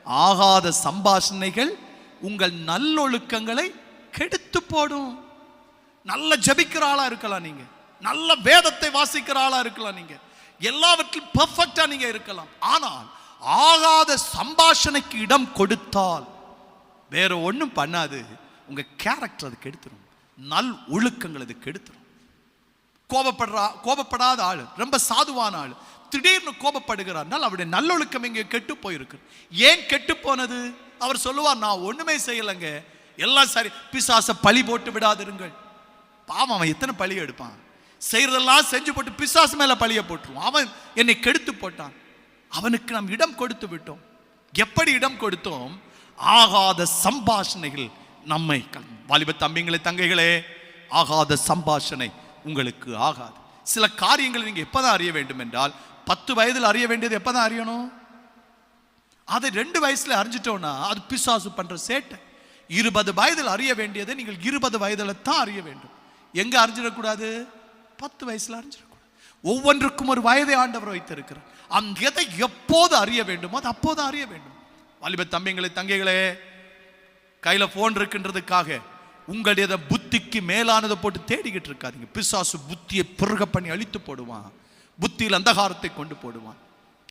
ஆகாத சம்பாஷணைகள் உங்கள் நல்லொழுக்கங்களை கெடுத்து போடும். நல்ல ஜபிக்கிற ஆளா இருக்கலாம், நீங்க நல்ல வேதத்தை வாசிக்கிற ஆளா இருக்கலாம், நீங்க எல்லாவற்றிலும் பெர்ஃபெக்ட்டா நீங்க இருக்கலாம். ஆனால் ஆகாத சம்பாஷணைக்கு இடம் கொடுத்தால் வேற ஒன்றும் பண்ணாது, உங்க கேரக்டர் அது கெடுத்துரும், நல் ஒழுக்கங்கள் அது கெடுத்துரும். கோபப்படாத ஆள், ரொம்ப சாதுவான ஆள் திடீர்னு கோபப்படுகிறார், அவருடைய நல்லொழுக்கம் இங்கே கெட்டு போயிருக்கு. ஏன் கெட்டு போனது? அவர் சொல்லுவார், நான் ஒண்ணுமே செய்யலைங்க, எல்லாம் சரி. பிசாசை பழி போட்டு விடாதிருங்கள். பாவம், அவன் எத்தனை பழி எடுப்பான்? செய்யறதெல்லாம் செஞ்சு போட்டு பிசாசு மேல பழிய போட்டுருவான். அவன் என்னை கெடுத்து போட்டான். அவனுக்கு நாம் இடம் கொடுத்து விட்டோம். எப்படி இடம் கொடுத்தோம்? ஆகாத சம்பாஷணைகள் நம்மை. வாலிப தம்பிங்களே, தங்கைகளே, ஆகாத சம்பாஷணை உங்களுக்கு ஆகாது. சில காரியங்களை நீங்க எப்பதான் அறிய வேண்டும் என்றால், 10 வயதில் அறிய வேண்டியது எப்பதான் அறியணும்? அதை 2 வயசுல அறிஞ்சிட்டோம்னா அது பிசாசு பண்ற சேட்டை. 20 வயதில் அறிய வேண்டியதை நீங்கள் 20 வயதுல தான் அறிய வேண்டும். எங்க அறிஞ்சிடக்கூடாது? 10 வயசுல அறிஞ்சிடக்கூடாது. ஒவ்வொன்றுக்கும் ஒரு வயதை ஆண்டவர் வைத்திருக்கிறார். அந்த எதை எப்போது அறிய வேண்டுமோ அது அப்போது அறிய வேண்டும். வாலிப தம்பிங்களே, தங்கைகளே, கையில போன் இருக்குன்றதுக்காக உங்களுடைய புத்திக்கு மேலானதை போட்டு தேடிக்கிட்டு இருக்காதீங்க. பிசாசு புத்தியை பிறக பண்ணி அழித்து போடுவான், புத்தியில் அந்தகாரத்தை கொண்டு போடுவான்.